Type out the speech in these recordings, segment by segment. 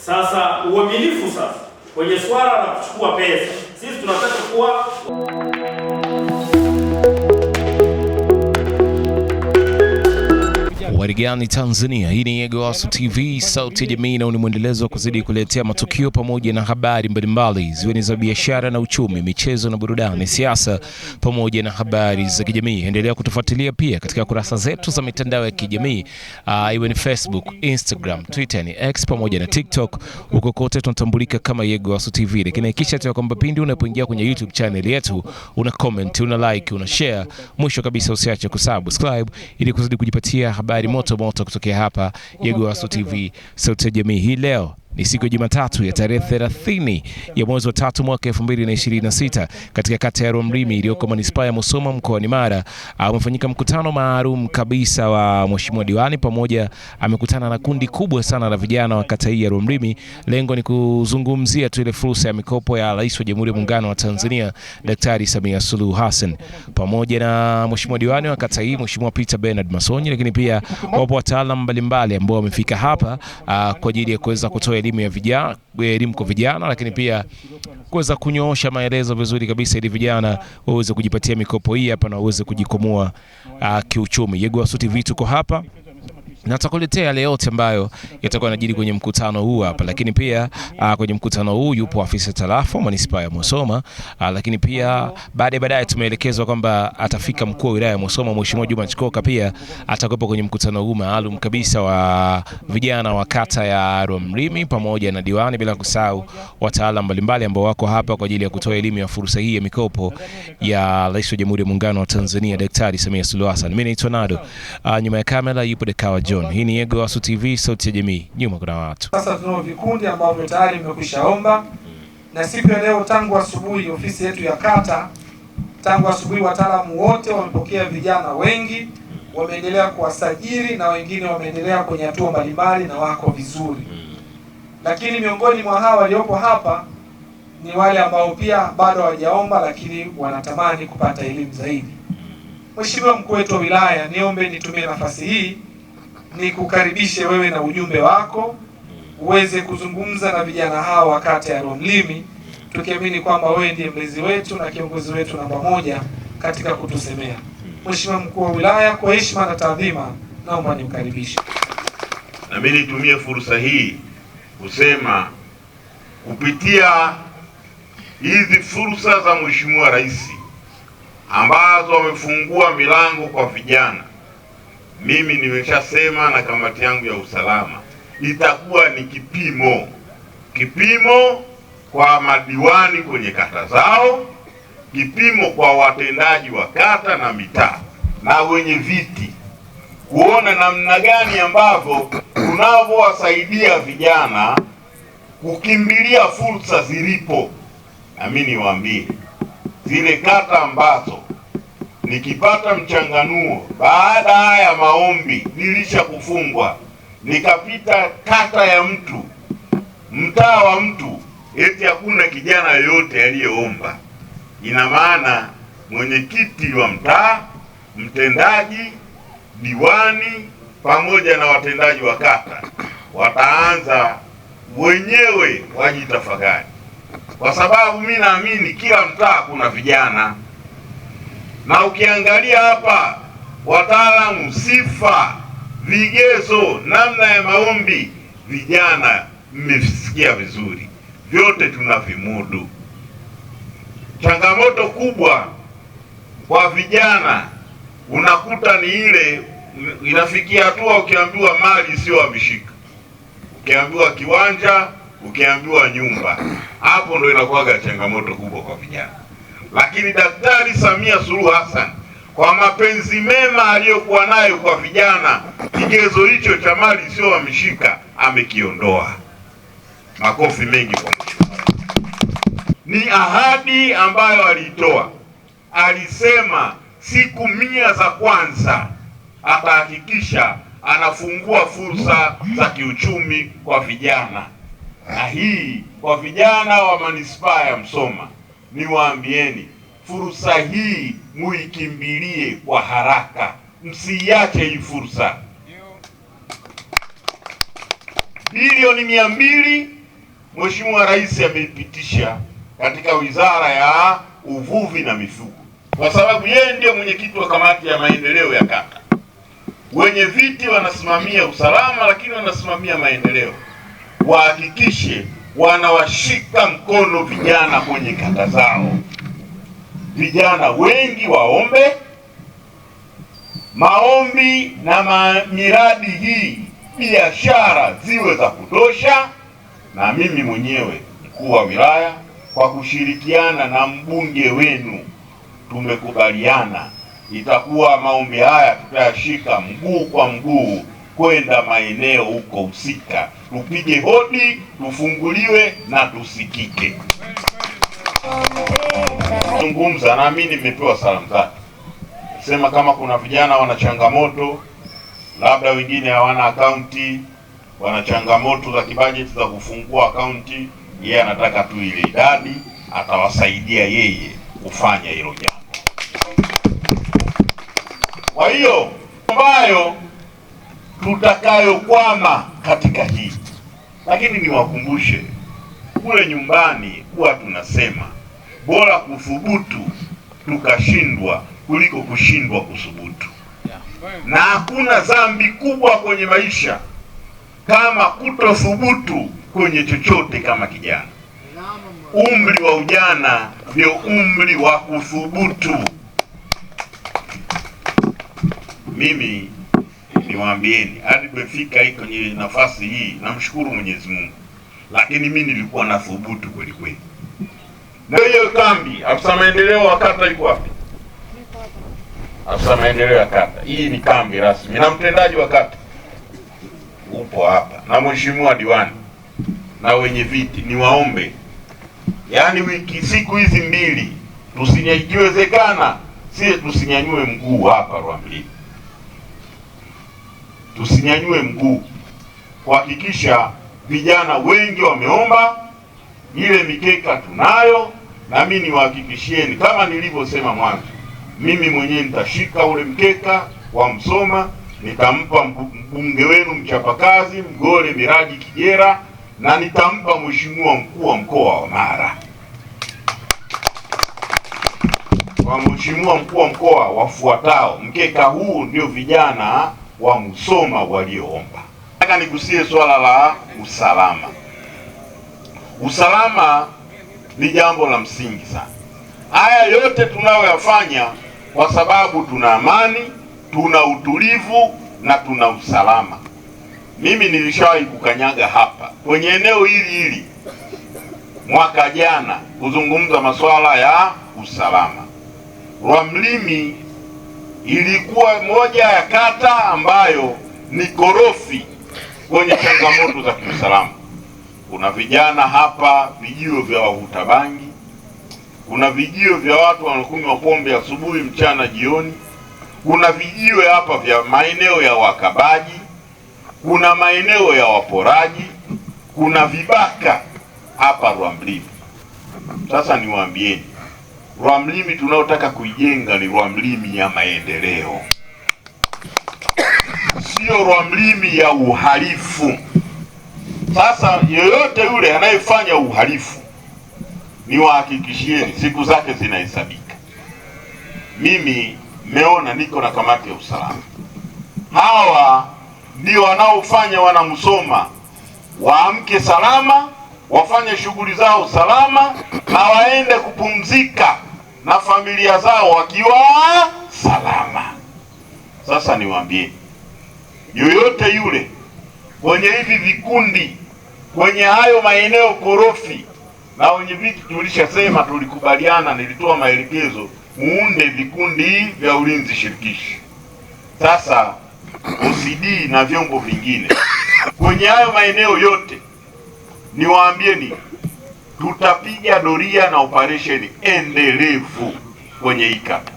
Sasa uaminifu sasa kwenye swala la kuchukua pesa, sisi tunataka kuwa Warigani Tanzania. Hii ni Yegowasu TV, sauti ya jamii, na ni mwendelezo wa kuzidi kuletea matukio pamoja na habari mbalimbali ziwe ni za biashara na uchumi, michezo na burudani, siasa pamoja na habari za kijamii. Endelea kutufuatilia pia katika kurasa zetu za mitandao ya kijamii, iwe ni Facebook, Instagram, Twitter, ni X pamoja na TikTok. Huko kote tunatambulika kama Yegowasu TV. Lakini hakikisha tu kwamba pindi unapoingia kwenye YouTube channel yetu una comment, una like, una share. Mwisho kabisa usiache kusubscribe ili kuzidi kujipatia habari moto kutokea hapa Yegowasu TV, sauti ya jamii. Hii leo ni siku ya Jumatatu ya tarehe 30 ya mwezi wa 3 mwaka 2026 katika kata ya Rwamlimi iliyoko manispaa ya Musoma mkoani Mara. Umefanyika mkutano maalum kabisa wa mheshimiwa diwani, pamoja amekutana na kundi kubwa sana la vijana wa kata hii ya Rwamlimi. Lengo ni kuzungumzia tu ile fursa ya mikopo ya Rais wa Jamhuri ya Muungano wa Tanzania Daktari Samia Suluhu Hassan, pamoja na mheshimiwa diwani wa kata hii Mheshimiwa Peter Bernard Masonyi. Lakini pia wapo wataalamu mbalimbali ambao wamefika hapa kwa ajili ya kuweza kutoa elimu ya vijana, elimu kwa vijana, lakini pia kuweza kunyoosha maelezo vizuri kabisa ili vijana waweze kujipatia mikopo hii hapa na waweze kujikomua kiuchumi. Yegowasu TV tuko hapa na tutakuletea yale yote ambayo yatakuwa yanajiri kwenye mkutano huu hapa. Lakini pia kwenye mkutano huu yupo afisa tarafa manispaa ya Musoma, lakini pia baadaye tumeelekezwa kwamba atafika mkuu wa wilaya ya Musoma Mheshimiwa Juma Chikoka, pia atakuwepo kwenye mkutano huu maalum kabisa wa vijana wa kata ya Rwamlimi pamoja na diwani, bila kusahau wataalamu mbalimbali ambao wako hapa kwa ajili ya kutoa elimu ya fursa hii ya mikopo ya Rais wa Jamhuri ya Muungano wa Tanzania Daktari Samia Suluhu Hassan. Mimi naitwa Nado, nyuma ya kamera yupo Dekawa John. Hii ni Yegowasu TV, sauti ya jamii, nyuma kuna watu. Sasa tunao vikundi ambavyo tayari vimekwishaomba, na siku ya leo tangu asubuhi ofisi yetu ya kata, tangu asubuhi wataalamu wote wamepokea vijana wengi, wameendelea kuwasajili na wengine wameendelea kwenye hatua mbalimbali na wako vizuri. Lakini miongoni mwa hawa waliopo hapa ni wale ambao pia bado hawajaomba lakini wanatamani kupata elimu zaidi. Mheshimiwa mkuu wetu wa wilaya, niombe nitumie nafasi hii ni kukaribishe wewe na ujumbe wako uweze kuzungumza na vijana hawa wa kata ya Rwamlimi, tukiamini kwamba wewe ndiye mlezi wetu na kiongozi wetu namba 1 katika kutusemea. Mheshimiwa mkuu wa wilaya, kwa heshima na taadhima, naomba nimkaribishe. Na mimi nitumie fursa hii kusema kupitia hizi fursa za Mheshimiwa Rais ambazo wamefungua milango kwa vijana, mimi nimeshasema na kamati yangu ya usalama itakuwa ni kipimo kwa madiwani kwenye kata zao, kipimo kwa watendaji wa kata na mitaa na wenye viti, kuona namna gani ambavyo tunavyowasaidia vijana kukimbilia fursa zilipo. Na mimi niwaambie zile kata ambazo nikipata mchanganuo baada ya maombi nilisha kufungwa, nikapita kata ya mtu, mtaa wa mtu, eti hakuna kijana yoyote aliyeomba, ina maana mwenyekiti wa mtaa, mtendaji, diwani pamoja na watendaji wa kata wataanza wenyewe wajitafakari, kwa sababu mimi naamini kila mtaa kuna vijana. Na ukiangalia hapa wataalamu, sifa, vigezo, namna ya maombi, vijana mmesikia vizuri, vyote tunavimudu. Changamoto kubwa kwa vijana unakuta ni ile inafikia hatua ukiambiwa mali sio ameshika, ukiambiwa kiwanja, ukiambiwa nyumba, hapo ndo inakuwa changamoto kubwa kwa vijana. Lakini Daktari Samia Suluhu Hassan kwa mapenzi mema aliyokuwa nayo kwa vijana, kigezo hicho cha mali sio ameshika amekiondoa. Makofi mengi kwa mheshimiwa. Ni ahadi ambayo alitoa, alisema siku 100 za kwanza atahakikisha anafungua fursa za kiuchumi kwa vijana. Na hii kwa vijana wa manispaa ya Musoma, niwaambieni fursa hii muikimbilie kwa haraka, msiache hii fursa. bilioni 200 Mheshimiwa Rais ameipitisha katika Wizara ya Uvuvi na Mifugo, kwa sababu yeye ndiye mwenyekiti wa kamati ya maendeleo ya kata. Wenye viti wanasimamia usalama, lakini wanasimamia maendeleo. Wahakikishe wanawashika mkono vijana kwenye kata zao. Vijana wengi waombe maombi na miradi hii, biashara ziwe za kutosha. Na mimi mwenyewe mkuu wa wilaya kwa kushirikiana na mbunge wenu tumekubaliana itakuwa maombi haya tutayashika mguu kwa mguu kwenda maeneo huko husika, tupige hodi, tufunguliwe na tusikike. Zungumza na mimi, nimepewa salamu zake, sema kama kuna vijana wana changamoto, labda wengine hawana akaunti, wana changamoto za kibajeti za kufungua akaunti, yeye anataka tu ile idadi, atawasaidia yeye kufanya hilo jambo. Kwa hiyo ambayo tutakayokwama katika hii, lakini niwakumbushe kule nyumbani huwa tunasema bora kuthubutu tukashindwa kuliko kushindwa kuthubutu. Na hakuna dhambi kubwa kwenye maisha kama kutothubutu kwenye chochote. Kama kijana, umri wa ujana ndio umri wa kuthubutu. Mimi niwaambieni, hadi tumefika hii kwenye nafasi hii, namshukuru Mwenyezi Mungu, lakini mimi nilikuwa na thubutu kweli kweli. Na hiyo kambi, afisa maendeleo wa kata yuko wapi? Afisa maendeleo ya kata, hii ni kambi rasmi, na mtendaji wa kata upo hapa, na mheshimiwa diwani na wenye viti. Niwaombe, yaani siku hizi mbili ikiwezekana tusinyanyue mguu hapa Rwamlimi, tusinyanyue mguu kuhakikisha vijana wengi wameomba, ile mikeka tunayo. Na mimi niwahakikishieni, kama nilivyosema mwanzo, mimi mwenyewe nitashika ule mkeka wa Msoma, nitampa mbunge wenu mchapakazi Mgole Miraji Kigera, na nitampa mheshimiwa mkuu wa mkoa wa Mara. Kwa mheshimiwa mkuu wa mkoa wafuatao, mkeka huu ndio vijana wa Msoma walioomba. Nataka nigusie swala la usalama. Usalama ni jambo la msingi sana. Haya yote tunayoyafanya kwa sababu tuna amani, tuna utulivu na tuna usalama. Mimi nilishawahi kukanyaga hapa kwenye eneo hili mwaka jana kuzungumza masuala ya usalama. Rwamlimi ilikuwa moja ya kata ambayo ni korofi kwenye changamoto za kiusalama. Kuna vijana hapa, vijio vya wavuta bangi, kuna vijio vya watu wanakunywa pombe asubuhi, mchana, jioni, kuna vijio hapa vya maeneo ya wakabaji, kuna maeneo ya waporaji, kuna vibaka hapa Rwamlimi. Sasa niwaambieni, Rwamlimi tunaotaka kuijenga ni Rwamlimi ya maendeleo, sio Rwamlimi ya uhalifu. Sasa yoyote yule anayefanya uhalifu, niwahakikishieni siku zake zinahesabika. Mimi meona niko na kamati ya usalama. Hawa ndio wanaofanya Wanamsoma waamke salama, wafanye shughuli zao salama, na waende kupumzika na familia zao wakiwa salama. Sasa niwaambie, yoyote yule kwenye hivi vikundi, kwenye hayo maeneo korofi, na wenye viti tulishasema, tulikubaliana, nilitoa maelekezo muunde vikundi vya ulinzi shirikishi. Sasa OCD na vyombo vingine kwenye hayo maeneo yote, niwaambieni, tutapiga doria na operation endelevu kwenye hii kata.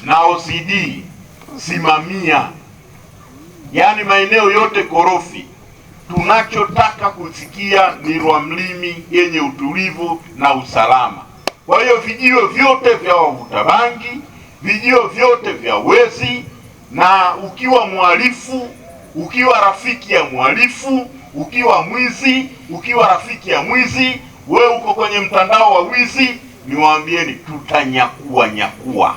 Na OCD simamia, yaani maeneo yote korofi. Tunachotaka kusikia ni Rwamlimi yenye utulivu na usalama. Kwa hiyo vijio vyote vya wavuta bangi, vijio vyote vya wezi, Na ukiwa mhalifu, ukiwa rafiki ya mhalifu, ukiwa mwizi, ukiwa rafiki ya mwizi, wewe uko kwenye mtandao wa wizi, niwaambieni tutanyakua.